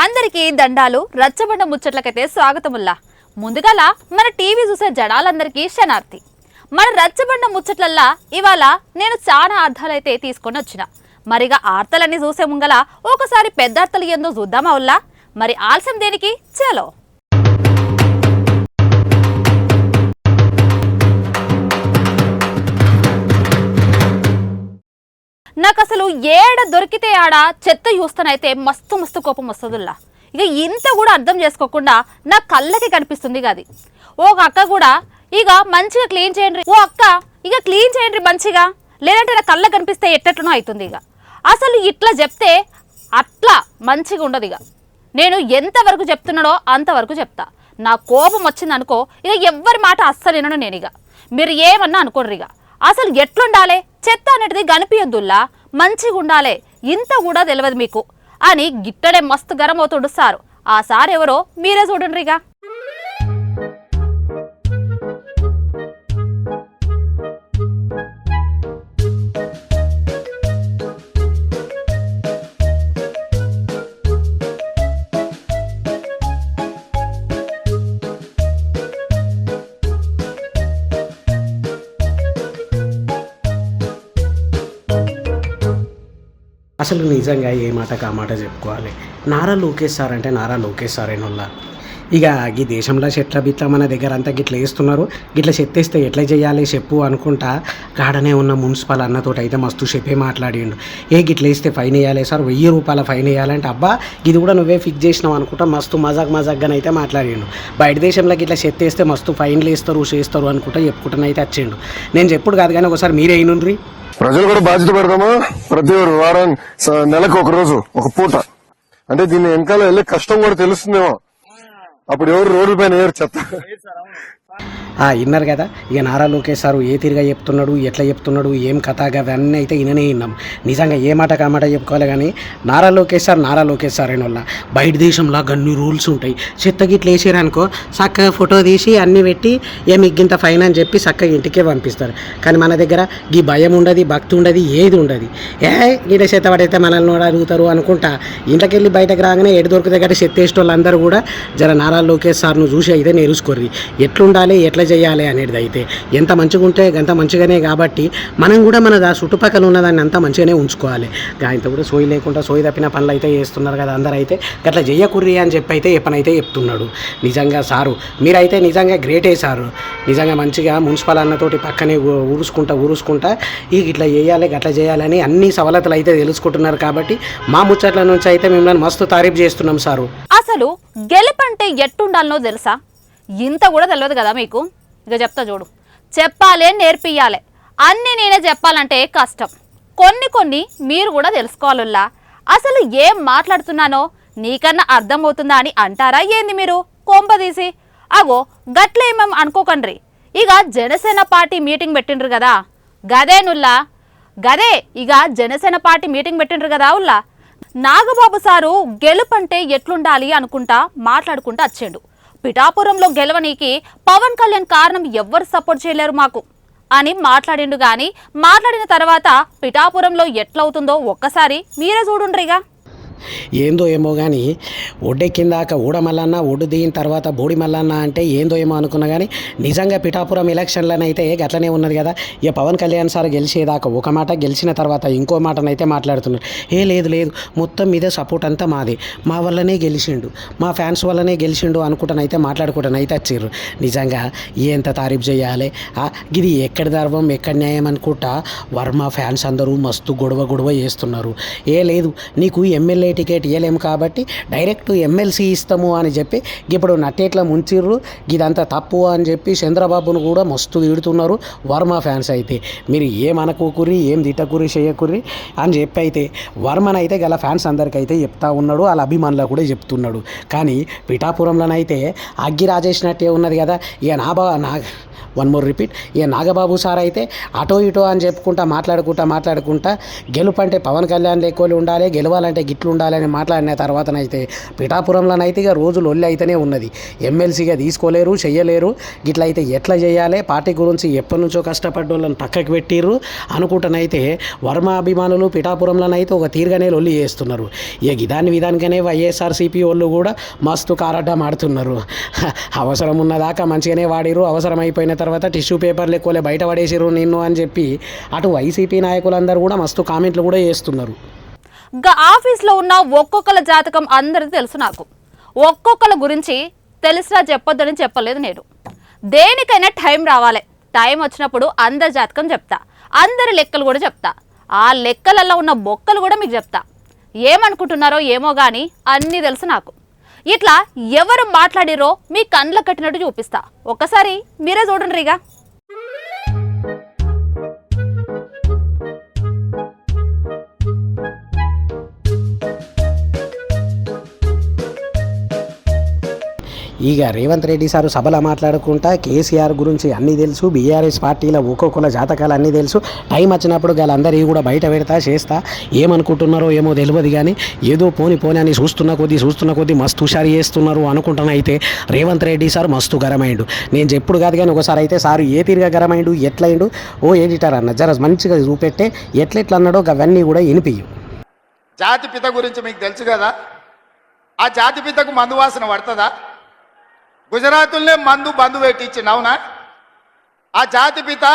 అందరికీ దండాలు రచ్చబండ ముచ్చట్లకైతే స్వాగతముల్లా. ముందుగాల మన టీవీ చూసే జనాలందరికీ శనార్థి. మన రచ్చబండ ముచ్చట్లల్లా ఇవాళ నేను చాలా అర్థాలైతే తీసుకొని వచ్చిన. మరిగా ఆర్తలన్నీ చూసే ముంగల ఒకసారి పెద్ద అర్థాలు ఏందో చూద్దామా ఉల్లా. మరి ఆలస్యం దేనికి, చలో. నాకు అసలు ఏడ దొరికితే ఆడ చెత్త చూస్తానైతే మస్తు మస్తు కోపం వస్తుందిలా. ఇక ఇంత కూడా అర్థం చేసుకోకుండా నా కళ్ళకి కనిపిస్తుంది కాదు. ఓ అక్క కూడా ఇక మంచిగా క్లీన్ చేయండి, ఓ అక్క ఇక క్లీన్ చేయండి మంచిగా, లేదంటే నా కళ్ళకి కనిపిస్తే ఎట్టట్లనో అవుతుంది. ఇక అసలు ఇట్లా చెప్తే అట్లా మంచిగా ఉండదు. ఇక నేను ఎంతవరకు చెప్తున్నాడో అంతవరకు చెప్తా. నా కోపం వచ్చింది అనుకో, ఇక ఎవ్వరి మాట అస్సలు వినను నేను. ఇక మీరు ఏమన్నా అనుకోండి. ఇక అసలు ఎట్లుండాలి, చెత్త అనేది కనిపించద్దుల్లా, మంచిగా ఉండాలి, ఇంత కూడా తెలియదు మీకు అని గిట్టడే మస్తు గరం అవుతుండు సారు. ఆ సార్ ఎవరో మీరే చూడండి. ఇక అసలు నిజంగా ఏ మాటకు ఆ మాట చెప్పుకోవాలి. నారా లోకేష్ సార్ అంటే నారా లోకేష్ సార్ అయినోళ్ళ. ఇక ఈ దేశంలో చెట్ల బిట్ల మన దగ్గర అంతా గిట్ల వేస్తున్నారు, గిట్ల చెత్తేస్తే ఎట్లా చేయాలి చెప్పు అనుకుంటా గాడనే ఉన్న మున్సిపల్ అన్నతో అయితే మస్తు చెప్పే మాట్లాడిండు. గిట్ల వేస్తే ఫైన్ వేయాలి సార్, 1000 రూపాయల ఫైన్ వేయాలంటే అబ్బా ఇది కూడా నువ్వే ఫిక్స్ చేసినావు అనుకుంటా మస్తు మజాగ్గానైతే మాట్లాడిండు. బయట దేశంలో గిట్ల చెత్తేస్తే మస్తు ఫైన్లు వేస్తారు చేస్తారు అనుకుంటా చెప్పుకుంటానైతే వచ్చిండు. నేను చెప్పుడు కాదు కానీ ఒకసారి మీరే అయినుండ్రి. ప్రజలు కూడా బాధ్యత పెడతామా, ప్రతి వారం నెలకు ఒక రోజు ఒక పూట, అంటే దీన్ని వెనకాల వెళ్ళే కష్టం కూడా తెలుస్తుందేమో. అప్పుడు ఎవరు రోడ్ల పైన ఏరు చెత్త. విన్నారు కదా. ఇక నారా లోకేష్ సారు ఏ తీరుగా చెప్తున్నాడు, ఎట్లా చెప్తున్నాడు, ఏం కథ అవన్నీ అయితే విననే విన్నాం. నిజంగా ఏ మాట కామాట చెప్పుకోవాలి కానీ నారా లోకేష్ సార్ అయిన వాళ్ళ బయట దేశంలో అన్ని రూల్స్ ఉంటాయి. చెత్త గిట్ల వేసారనుకో చక్కగా ఫోటో తీసి అన్నీ పెట్టి మిగ్గింత ఫైన్ అని చెప్పి చక్కగా ఇంటికే పంపిస్తారు. కానీ మన దగ్గర ఈ భయం ఉండదు, భక్తి ఉండదు, ఏది ఉండదు. గిట చెత్త పడైతే మనల్ని కూడా అడుగుతారు అనుకుంటా ఇంట్లోకెళ్ళి బయటకు రాగానే ఎటు దొరికితే గట్టి చెత్త వేసే వాళ్ళందరూ కూడా జర నారా లోకేష్ సార్ను చూసి అయితే నేర్చుకోర్రి ఎట్లుండాలి, ఎట్లా చేయాలి అనేది. అయితే ఎంత మంచిగా ఉంటే అంత మంచిగానే కాబట్టి మనం కూడా మన చుట్టుపక్కల ఉన్నదాన్ని అంతా మంచిగానే ఉంచుకోవాలి. ఆయనతో కూడా సోయి లేకుండా సోయి తప్పిన పనులు అయితే చేస్తున్నారు కదా అందరూ. అయితే అట్లా చెయ్యకుర్రి అని చెప్పి అయితే ఎప్పనైతే చెప్తున్నాడు. నిజంగా సారు మీరైతే నిజంగా గ్రేటే సారు. నిజంగా మంచిగా మున్సిపల్ అన్నతోటి పక్కనే ఊరుసుకుంటా ఇట్లా చేయాలి గట్లా చేయాలని అన్ని సవలతులు అయితే తెలుసుకుంటున్నారు. కాబట్టి మా ముచ్చట్ల నుంచి అయితే మిమ్మల్ని మస్తు తారీఫ్ చేస్తున్నాం సారు. అసలు గెలుపంటే ఎట్టుండాలనో తెలుసా? ఇంత కూడా తెలియదు కదా మీకు. ఇక చెప్తా చూడు. చెప్పాలి, నేర్పియాలి, అన్నీ నేనే చెప్పాలంటే కష్టం. కొన్ని మీరు కూడా తెలుసుకోవాలల్లా. అసలు ఏం మాట్లాడుతున్నానో నీకన్నా అర్థమవుతుందా అని అంటారా ఏంది మీరు కొంపదీసి? అగో గట్లేమేం అనుకోకండ్రి. ఇక జనసేన పార్టీ మీటింగ్ పెట్టిండ్రు కదా, గదే ఇక జనసేన పార్టీ మీటింగ్ పెట్టిండ్రు కదా ఉల్లా. నాగబాబు సారు గెలుపంటే ఎట్లుండాలి అనుకుంటా మాట్లాడుకుంటా వచ్చాడు. పిఠాపురంలో గెలవనీకి పవన్ కళ్యాణ్ కారణం ఎవ్వరు సపోర్ట్ చేయలేరు మాకు అని మాట్లాడిండు. గాని మాట్లాడిన తర్వాత పిఠాపురంలో ఎట్లవుతుందో ఒక్కసారి మీరే చూడుండ్రిగా. ఏందో ఏమో కానీ ఒడ్డెక్కిందాక ఊడమల్లన్న, ఒడ్డు దిగిన తర్వాత బోడి మల్లన్న అంటే ఏందో ఏమో అనుకున్నా. కానీ నిజంగా పిఠాపురం ఎలక్షన్లనైతే గట్లనే ఉన్నది కదా. ఇక పవన్ కళ్యాణ్ సార్ గెలిచేదాకా ఒక మాట, గెలిచిన తర్వాత ఇంకో మాటనైతే మాట్లాడుతున్నారు. లేదు మొత్తం మీద సపోర్ట్ అంతా మాది, మా వల్లనే గెలిచిండు, మా ఫ్యాన్స్ వల్లనే గెలిచిండు అనుకుంటానైతే మాట్లాడుకుంటానైతే వచ్చారు. నిజంగా ఎంత తారీఫ్ చేయాలి. ఇది ఎక్కడి ధర్మం ఎక్కడి న్యాయం అనుకుంటా వర్మ ఫ్యాన్స్ అందరూ మస్తు గొడవ చేస్తున్నారు. లేదు నీకు ఎమ్మెల్యే టికెట్ ఇవ్వలేము కాబట్టి డైరెక్ట్ ఎమ్మెల్సీ ఇస్తాము అని చెప్పి ఇప్పుడు నట్టేట్లా ముంచిర్రు. ఇదంతా తప్పు అని చెప్పి చంద్రబాబును కూడా మస్తు తిడుతున్నారు వర్మ ఫ్యాన్స్. అయితే మీరు ఏమనుకోకుర్రి, ఏం తిట్టకుర్రి, చేయకుర్రి అని చెప్పి అయితే వర్మనైతే గల ఫ్యాన్స్ అందరికైతే చెప్తా ఉన్నాడు, వాళ్ళ అభిమానులకు కూడా చెప్తున్నాడు. కానీ పిఠాపురంలోనైతే అగ్గి రాజేసినట్టే ఉన్నది కదా. ఇక వన్ మోర్ రిపీట్, ఇక నాగబాబు సార్ అయితే అటో ఇటో అని చెప్పుకుంటా మాట్లాడుకుంటా గెలుపంటే పవన్ కళ్యాణ్ లెక్కలు ఉండాలి, గెలవాలంటే గిట్లు ఉండాలని మాట్లాడిన తర్వాతనైతే పిఠాపురంలోనైతే ఇక రోజులు ఒళ్ళి అయితేనే ఉన్నది. ఎమ్మెల్సీగా తీసుకోలేరు, చెయ్యలేరు. గిట్లయితే ఎట్లా చేయాలి, పార్టీ గురించి ఎప్పటి నుంచో కష్టపడ్డోళ్ళని పక్కకు పెట్టిర్రు అనుకుంటానైతే వర్మ అభిమానులు పిఠాపురంలోనైతే ఒక తీరుగానే లొల్లి చేస్తున్నారు. ఇక విధానికనే వైఎస్ఆర్సీపీ వాళ్ళు కూడా మస్తు కారడ్డం ఆడుతున్నారు. అవసరం ఉన్నదాకా మంచిగానే వాడిరు, అవసరం అయిపోయిన తర్వాత టిష్యూ పేపర్లు ఎక్కువలే బయట పడేసిర్రు నిన్ను అని చెప్పి అటు వైసీపీ నాయకులందరూ కూడా మస్తు కామెంట్లు కూడా చేస్తున్నారు. ఆఫీస్లో ఉన్న ఒక్కొక్కల జాతకం అందరిది తెలుసు. నాకు ఒక్కొక్కల గురించి తెలిసినా చెప్పొద్దని చెప్పలేదు నేను. దేనికైనా టైం రావాలి. టైం వచ్చినప్పుడు అందరి జాతకం చెప్తా, అందరి లెక్కలు కూడా చెప్తా, ఆ లెక్కలలో ఉన్న బొక్కలు కూడా మీకు చెప్తా. ఏమనుకుంటున్నారో ఏమో కానీ అన్నీ తెలుసు నాకు. ఇట్లా ఎవరు మాట్లాడిరో మీ కండ్ల కట్టినట్టు చూపిస్తా. ఒక్కసారి మీరే చూడండి. ఇక ఇక రేవంత్ రెడ్డి సారు సభలో మాట్లాడుకుంటా కేసీఆర్ గురించి అన్నీ తెలుసు, బీఆర్ఎస్ పార్టీల ఒక్కొక్కల జాతకాలు అన్నీ తెలుసు, టైం వచ్చినప్పుడు వాళ్ళందరికీ కూడా బయట పెడతా చేస్తా, ఏమనుకుంటున్నారో ఏమో తెలియదు కానీ ఏదో పోని అని చూస్తున్న కొద్దీ మస్తు హుషారు చేస్తున్నారు అనుకుంటున్నా. అయితే రేవంత్ రెడ్డి సార్ మస్తు గరమైండు. నేను చెప్పుడు కాదు కానీ ఒకసారి అయితే సారు ఏ తీరుగా గరమైండు, ఎట్లయిండు ఓ ఎడిటర్ అన్న జర మంచిగా చూపెట్టే ఎట్లెట్లా అన్నాడో అవన్నీ కూడా వినిపియ్యు. జాతిపిత గురించి మీకు తెలుసు కదా. ఆ జాతిపితకు మందు వాసన పడుతుందా? గుజరాతుల్నే మందు బంధు పెట్టించింది, అవునా? ఆ జాతిపిత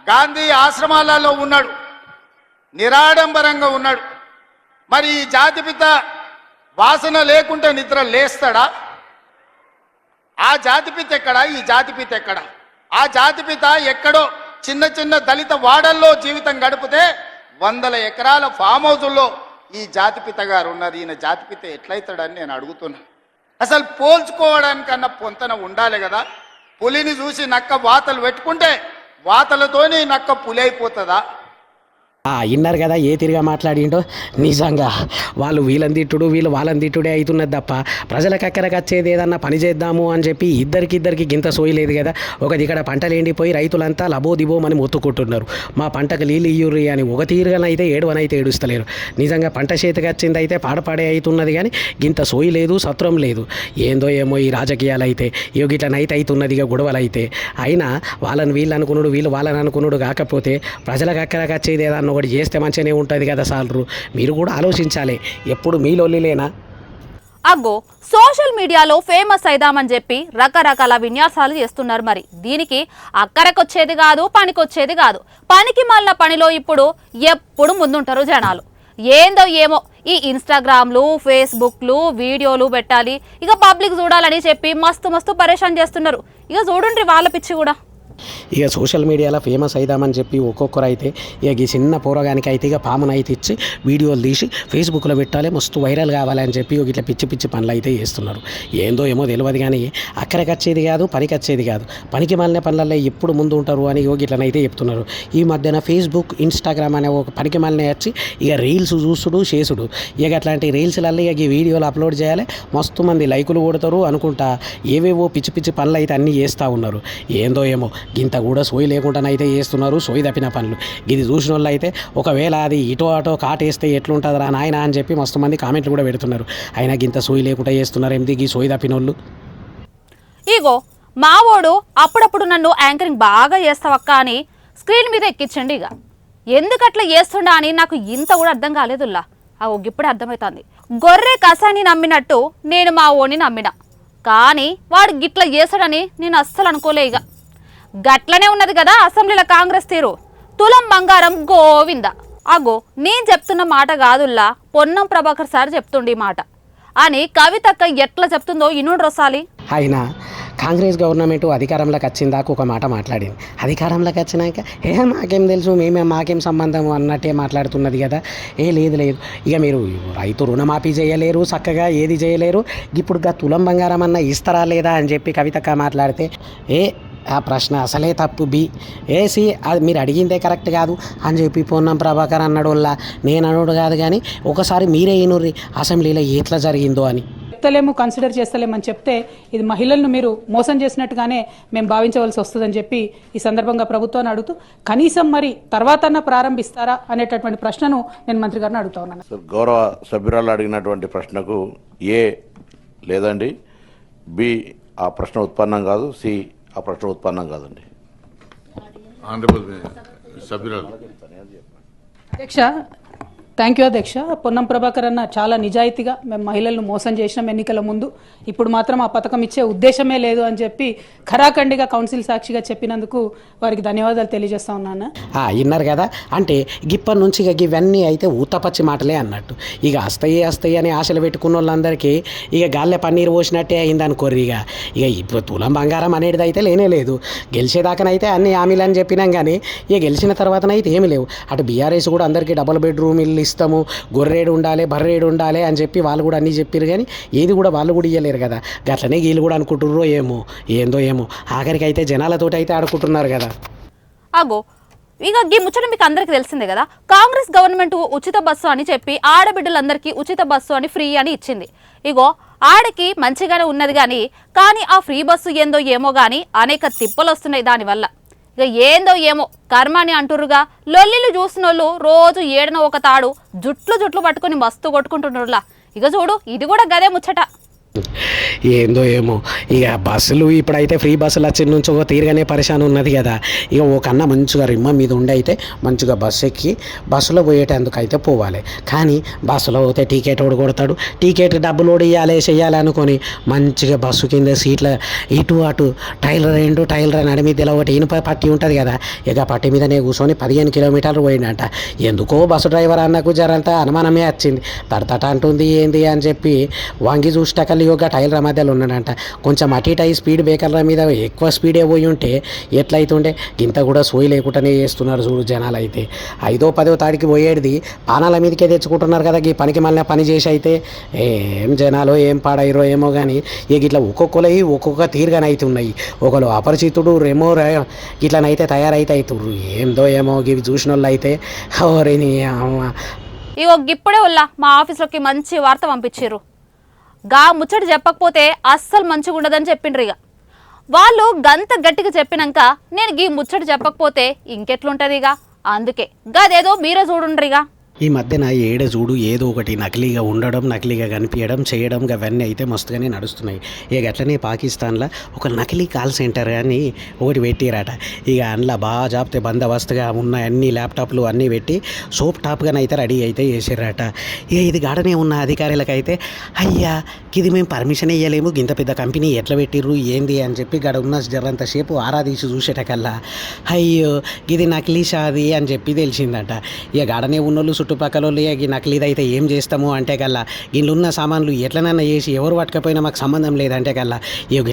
గాంధీ ఆశ్రమాలలో ఉన్నాడు, నిరాడంబరంగా ఉన్నాడు. మరి ఈ జాతిపిత వాసన లేకుంటే నిద్ర లేస్తాడా? ఆ జాతిపిత ఎక్కడ, ఈ జాతిపిత ఎక్కడ? ఆ జాతిపిత ఎక్కడో చిన్న దళిత వాడల్లో జీవితం గడిపితే 100 ఎకరాల ఫామ్ హౌజుల్లో ఈ జాతిపిత గారు ఉన్నారు. ఈయన జాతిపిత ఎట్లయితాడని నేను అడుగుతున్నా. అసలు పోల్చుకోవడానికన్నా పొంతన ఉండాలి కదా. పులిని చూసి నక్క వాతలు పెట్టుకుంటే వాతలతోని నక్క పులి అయిపోతుందా? విన్నారు కదా ఏ తిరిగా మాట్లాడిండో. నిజంగా వాళ్ళు వీళ్ళని తిట్టుడు వీళ్ళు వాళ్ళని తిట్టుడే అవుతున్నది తప్ప ప్రజలకు అక్కడికి వచ్చేది ఏదన్నా పని చేద్దాము అని చెప్పి ఇద్దరికి గింత సోయలేదు కదా. ఒకది ఇక్కడ పంటలు ఎండిపోయి రైతులంతా లబోదిబోమని మొత్తుకుంటున్నారు, మా పంటకు నీళ్ళు ఇయ్యుర్రి అని. ఒక తీరుగానైతే ఏడువనైతే ఏడుస్తలేరు. నిజంగా పంట చేతికి వచ్చింది అయితే పాడపాడే అవుతున్నది కానీ గింత సోయి లేదు, సత్రం లేదు. ఏందో ఏమో ఈ రాజకీయాలు అయితే ఇట్లనైతే అవుతున్నది ఇక గొడవలు అయితే. అయినా వాళ్ళని వీళ్ళు అనుకున్నాడు వీళ్ళు వాళ్ళని అనుకున్నాడు కాకపోతే ప్రజలకు అక్కడికి వచ్చేది ఏదన్నా ఒకటి చేస్తే మంచిగానే ఉంటుంది కదా. సార్లు మీరు కూడా ఆలోచించాలి, ఎప్పుడు మీలోలేనా. అగ్గో సోషల్ మీడియాలో ఫేమస్ అయిదామని చెప్పి రకరకాల విన్యాసాలు చేస్తున్నారు. మరి దీనికి అక్కరకొచ్చేది కాదు, పనికొచ్చేది కాదు. పనికి మళ్ళీ పనిలో ఇప్పుడు ఎప్పుడు ముందుంటారు జనాలు. ఏందో ఏమో ఈ ఇన్స్టాగ్రామ్లు, ఫేస్బుక్లు, వీడియోలు పెట్టాలి, ఇక పబ్లిక్ చూడాలని చెప్పి మస్తు పరేషాన్ చేస్తున్నారు. ఇక చూడండి వాళ్ళ పిచ్చి కూడా. ఇక సోషల్ మీడియాలో ఫేమస్ అవుదామని చెప్పి ఒక్కొక్కరు అయితే ఇక ఈ చిన్న పోరగానికి అయితే ఇక పామునైతే ఇచ్చి వీడియోలు తీసి ఫేస్బుక్లో పెట్టాలి, మస్తు వైరల్ కావాలని చెప్పి ఇట్లా పిచ్చి పనులు అయితే చేస్తున్నారు. ఏందో ఏమో తెలియదు కానీ అక్కడికి వచ్చేది కాదు, పనికి వచ్చేది కాదు. పనికి మాలిన పనులలో ఎప్పుడు ముందు ఉంటారు అని ఇట్లనైతే చెప్తున్నారు. ఈ మధ్యన ఫేస్బుక్, ఇన్స్టాగ్రామ్ అనే ఒక పనికి మాలిన వచ్చి ఇక రీల్స్ చూసుడు చేసుడు. ఇక అట్లాంటి రీల్స్లలో ఇక ఈ వీడియోలు అప్లోడ్ చేయాలి, మస్తు మంది లైకులు కొడతారు అనుకుంటా ఏవేవో పిచ్చి పనులు అయితే అన్నీ చేస్తూ ఉన్నారు. ఏందో ఏమో గింత కూడా సోయి లేకుండానైతే చేస్తున్నారు, సోయి తప్పిన పనులు. ఇది చూసిన వాళ్ళు అయితే ఒకవేళ అది ఇటో అటో కాటేస్తే ఎట్లుంటుందిరా నాయన అని చెప్పి మస్తు మంది కామెంట్లు కూడా పెడుతున్నారు. అయినా గింత సోయి లేకుండా చేస్తున్నారు ఎందుకు ఈ సోయి తప్పిన వాళ్ళు. ఇగో మావోడు అప్పుడప్పుడు నన్ను యాంకరింగ్ బాగా చేస్తావక్క అని స్క్రీన్ మీద ఎక్కించండి. ఇక ఎందుకట్లా చేస్తుండా అని నాకు ఇంత కూడా అర్థం కాలేదుల్లా. ఇప్పుడే అర్థమవుతుంది. గొర్రె కసాని నమ్మినట్టు నేను మా ఓని నమ్మిన, కానీ వాడు గిట్లా చేస్తాడని నేను అస్సలు అనుకోలే. ఇక గట్లనే ఉన్నది కదా అసెంబ్లీలో కాంగ్రెస్ తీరు. తులం బంగారం గోవింద. అగో నేను చెప్తున్న మాట కాదుల్లా, పొన్నం ప్రభాకర్ సార్ చెప్తుండే మాట అని కవితక్క ఎట్లా చెప్తుందో ఇనుడు రొసాలి. అయినా కాంగ్రెస్ గవర్నమెంట్ అధికారంలోకి వచ్చిందాక ఒక మాట మాట్లాడింది, అధికారంలోకి వచ్చినాక మాకేం తెలుసు మాకేం సంబంధం అన్నట్టే మాట్లాడుతున్నది కదా. లేదు ఇక మీరు రైతు రుణమాఫీ చేయలేరు, చక్కగా ఏది చేయలేరు, ఇప్పుడు తులం బంగారం అన్న ఇస్తారా లేదా అని చెప్పి కవితక్క మాట్లాడితే ఆ ప్రశ్న అసలే తప్పు. ఏసి అది మీరు అడిగిందే కరెక్ట్ కాదు అని చెప్పి పొన్నం ప్రభాకర్ అన్నాడు వల్ల నేను అన్నాడు కాదు కానీ ఒకసారి మీరే ఈనుర్రి అసెంబ్లీలో ఎట్లా జరిగిందో అని. చెప్తలేము, కన్సిడర్ చేస్తలేమని చెప్తే ఇది మహిళలను మీరు మోసం చేసినట్టుగానే మేము భావించవలసి వస్తుందని చెప్పి ఈ సందర్భంగా ప్రభుత్వాన్ని అడుగుతూ కనీసం మరి తర్వాతన్నా ప్రారంభిస్తారా అనేటటువంటి ప్రశ్నను నేను మంత్రి గారిని అడుగుతా ఉన్నాను. సార్, గౌరవ సభ్యురాలు అడిగినటువంటి ప్రశ్నకు ఏ లేదండి, బి ఆ ప్రశ్న ఉత్పన్నం కాదు, సి ఆ ప్రశ్న ఉత్పన్నం కాదండి. ఆనరబుల్ సభ్యురాలు. అధ్యక్ష, థ్యాంక్ యూ అధ్యక్ష. పొన్నం ప్రభాకర్ అన్న చాలా నిజాయితీగా మేము మహిళలను మోసం చేసినాం ఎన్నికల ముందు, ఇప్పుడు మాత్రం ఆ పథకం ఇచ్చే ఉద్దేశమే లేదు అని చెప్పి ఖరాఖండిగా కౌన్సిల్ సాక్షిగా చెప్పినందుకు వారికి ధన్యవాదాలు తెలియజేస్తా ఉన్నాను. విన్నారు కదా, అంటే ఇప్పటి నుంచి ఇక ఇవన్నీ అయితే ఊతపచ్చి మాటలే అన్నట్టు. ఇక వస్తాయి అని ఆశలు పెట్టుకున్న వాళ్ళందరికీ ఇక గాల్లె పన్నీరు పోసినట్టే అయింది అనుకోర్రి. ఇక ఇప్పుడు తులం బంగారం అనేది అయితే లేనే లేదు. గెలిచేదాకనైతే అన్ని హామీలు అని చెప్పినాం, కానీ ఇక గెలిచిన తర్వాతనైతే ఏమీ లేవు. అటు బీఆర్ఎస్ కూడా అందరికీ డబుల్ బెడ్రూమ్ ఇల్లు ఇస్తాము, గొర్రెడు ఉండాలి, బర్రేడు ఉండాలి అని చెప్పి వాళ్ళు కూడా అన్నీ చెప్పారు, కానీ ఏది కూడా వాళ్ళు కూడా ఇవ్వలేరు కదా. గట్లనే వీళ్ళు కూడా అనుకుంటుర్రో ఏమో ఆఖరికి అయితే జనాలతోటి అయితే ఆడుకుంటున్నారు కదా. అగో ఇక ఈ ముచ్చట మీకు అందరికీ తెలిసిందే కదా. కాంగ్రెస్ గవర్నమెంట్ ఉచిత బస్సు అని చెప్పి ఆడబిడ్డలందరికీ ఉచిత బస్సు అని ఫ్రీ అని ఇచ్చింది. ఇగో ఆడకి మంచిగానే ఉన్నది కానీ ఆ ఫ్రీ బస్సు ఏందో ఏమో కానీ అనేక తిప్పలు వస్తున్నాయి దానివల్ల. ఇక ఏందో ఏమో కర్మ అని అంటురుగా. లొల్లిలు చూసిన వాళ్ళు రోజు ఏడన ఒక తాడు జుట్లు పట్టుకుని మస్తు కొట్టుకుంటున్నారులా. ఇక చూడు, ఇది కూడా గదే ముచ్చట. ఏందో ఏమో ఇక బస్సులు ఇప్పుడైతే ఫ్రీ బస్సులు వచ్చిన నుంచి ఒక తీరుగానే పరిశాన్ ఉన్నది కదా. ఇక ఒక అన్న మంచిగా రిమ్మ మీద ఉండి అయితే మంచిగా బస్సు ఎక్కి బస్సులో పోయేటందుకు అయితే పోవాలి. కానీ బస్సులో పోతే టికెట్ ఓడి కొడతాడు, టికెట్ డబ్బులు ఓడి చేయాలి అనుకొని మంచిగా బస్సు కింద సీట్ల ఇటు అటు టైలర్ నడిమిద్దెలో ఒకటి ఇనుప పట్టి ఉంటుంది కదా, ఇక పట్టి మీదనే కూర్చొని 15 కిలోమీటర్లు పోయిందంట. ఎందుకో బస్సు డ్రైవర్ అన్నకు జరంతా అనుమానమే వచ్చింది. తడతట అంటుంది ఏంది అని చెప్పి వంగి చూసిటకల్లి ఒక టైలర్ మధ్యలో ఉన్నాడంట. కొంచెం అటు ఇటు అయి స్పీడ్ బ్రేకర్ల మీద ఎక్కువ స్పీడే పోయి ఉంటే ఎట్లయితుండే. ఇంత కూడా సోయి లేకుండానే చేస్తున్నారు చూడు జనాలు. అయితే 5వ 10వ తాడికి పోయేది పానాల మీదకే తెచ్చుకుంటున్నారు కదా. ఈ పనికి మళ్ళీ పని చేసి అయితే ఏం జనాలు ఏం పాడైరో ఏమో కానీ ఇక ఇట్లా ఒక్కొక్క తీరుగానే అయితే ఉన్నాయి. ఒకరు అపరిచితుడు రెమో ఇట్లనైతే తయారైతే అవుతుర్రు. ఏందో ఏమో ఇవి చూసిన వాళ్ళు అయితే ఎవరిని. ఇగో ఇప్పుడే మా ఆఫీస్లోకి మంచి వార్త పంపించారు. గా ముచ్చట చెప్పకపోతే అస్సలు మంచిగా ఉండదని చెప్పిండ్రు. ఇక వాళ్ళు గంత గట్టిగా చెప్పినాక నేను ఈ ముచ్చట చెప్పకపోతే ఇంకెట్లుంటది. ఇక అందుకే గదేదో మీరే చూడుండ్రు. ఇక ఈ మధ్యన ఏడ చూడు ఏదో ఒకటి నకిలీగా ఉండడం, నకిలీగా కనిపించడం, చేయడం అవన్నీ అయితే మస్తుగానే నడుస్తున్నాయి. ఇక అట్లనే పాకిస్తాన్లో ఒక నకిలీ కాల్ సెంటర్ అని ఒకటి పెట్టిరట. ఇక అందులో బాగా జాపితే బందోబస్తుగా ఉన్న అన్ని ల్యాప్టాప్లు అన్నీ పెట్టి సోప్ టాప్గానైతే రెడీ అయితే చేసిర్రట. ఇక ఇది గాడనే ఉన్న అధికారులకైతే అయ్యా ఇది మేము పర్మిషన్ ఇవ్వలేము, ఇంత పెద్ద కంపెనీ ఎట్లా పెట్టిర్రు ఏంది అని చెప్పి గడ ఉన్న జరంతసేపు ఆరాధీసి చూసేటకల్లా అయ్యో ఇది నకిలీ షాది అని చెప్పి తెలిసిందట. ఇక గాడనే ఉన్నోళ్ళు చుట్టుపక్కల ఈ నకిలీది అయితే ఏం చేస్తాము అంటే కల్లా వీళ్ళు ఉన్న సామాన్లు ఎట్లనైనా చేసి ఎవరు పట్టుకపోయినా మాకు సంబంధం లేదంటే కల్లా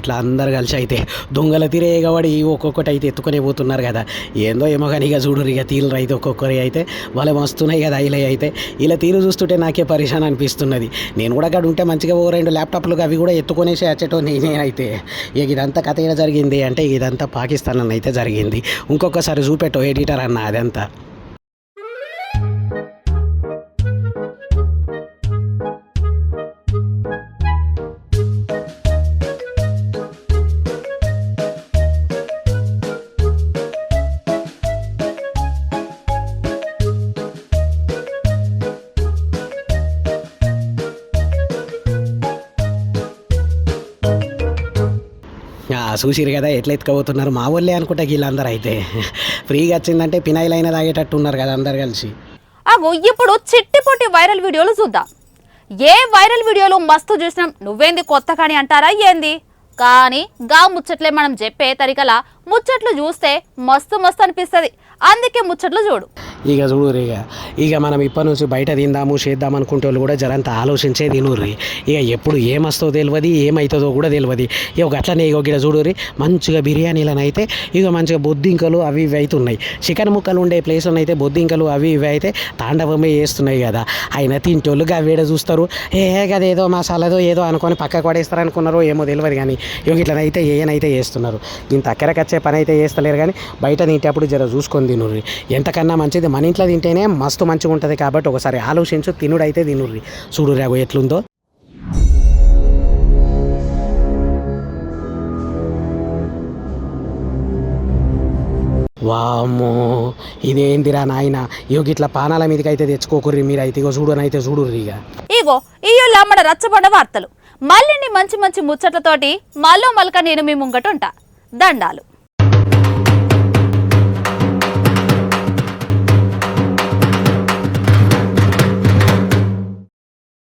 ఇట్లా అందరు కలిసి అయితే దొంగల తిరేగబడి ఒక్కొక్కటి అయితే ఎత్తుకునే పోతున్నారు కదా. ఏందో ఏమో కానీ ఇక చూడు ఇక తీరు అయితే ఒక్కొక్కరి అయితే వాళ్ళే వస్తున్నాయి కదా. ఇలా అయితే ఇలా తీరు చూస్తుంటే నాకే పరిశాన్ అనిపిస్తున్నది. నేను కూడా అక్కడ ఉంటే మంచిగా 2 ల్యాప్టాప్లు అవి కూడా ఎత్తుకొనేసి వచ్చేటో నేనే అయితే. ఇక ఇదంతా కథ ఏడ జరిగింది అంటే ఇదంతా పాకిస్తాన్లో అయితే జరిగింది. ఇంకొకసారి చూపెట్టో ఎడిటర్ అన్న అదంతా. చూసిరు కదా ఎట్లా ఎత్తుకపోతున్నారు మా వాళ్ళే అనుకుంటా. వీళ్ళందరూ అయితే ఫ్రీగా వచ్చిందంటే పినాయిల్ అయినా తాగేటట్టు ఉన్నారు కదా అందరు కలిసి. అగో ఇప్పుడు చిట్టిపొట్టి వైరల్ వీడియోలు చూద్దాం. ఏ వైరల్ వీడియోలు మస్తు చూసినాం, నువ్వేంది కొత్త కాని అంటారా ఏంది? కానీ గా ముచ్చట్లే మనం చెప్పే తరికలా ముచ్చట్లు చూస్తే మస్తు అనిపిస్తుంది. అందుకే ముచ్చట్లు చూడు. ఇక చూడుర్రి ఇక మనం ఇప్పటి నుంచి బయట తిందాము చేద్దాం అనుకుంటే వాళ్ళు కూడా జరంత ఆలోచించే తినుర్రి. ఇక ఎప్పుడు ఏమొస్తో తెలియదు, ఏమవుతుందో కూడా తెలియదు. ఇక అట్లనే ఇక గిడ చూడుర్రి మంచిగా బిర్యానీలనైతే ఇక మంచిగా బొద్దింకలు అవి ఇవి అవుతున్నాయి. చికెన్ ముక్కలు ఉండే ప్లేస్లోనైతే బొద్దింకలు అవి ఇవి అయితే తాండవమే చేస్తున్నాయి కదా. అయినా తింటోళ్ళు అవేడ చూస్తారు, కదేదో మసాలాదో ఏదో అనుకొని పక్కకు పడేస్తారు అనుకున్నారో ఏమో తెలియదు. కానీ ఇక ఇట్లనైతే ఏనైతే చేస్తున్నారు. ఇంత అక్కడికొచ్చే పని అయితే చేస్తలేరు. కానీ బయట తింటేప్పుడు జర చూసుకొని తినుర్రి. ఎంతకన్నా మంచిది మన ఇంట్లో తింటేనే మస్తు మంచిగా ఉంటుంది. కాబట్టి ఒకసారి ఆలోచించు తినుడైతే తినుర్రి. చూడుర్రి ఎట్లుందో. వామ్మో ఇదేందిరా నాయన ఇగో గిట్లా పానాల మీదకి అయితే తెచ్చుకోకుర్రి మీరు అయితే ఇగో చూడనైతే చూడుర్రి ఇక ఇగో ఇయ్యోళ్ళ మన రచ్చబండ వార్తలు మళ్ళీ మంచి మంచి ముచ్చట్లతోటి మల్లో మలక నేను మీ ముంగట ఉంటా దండాలు.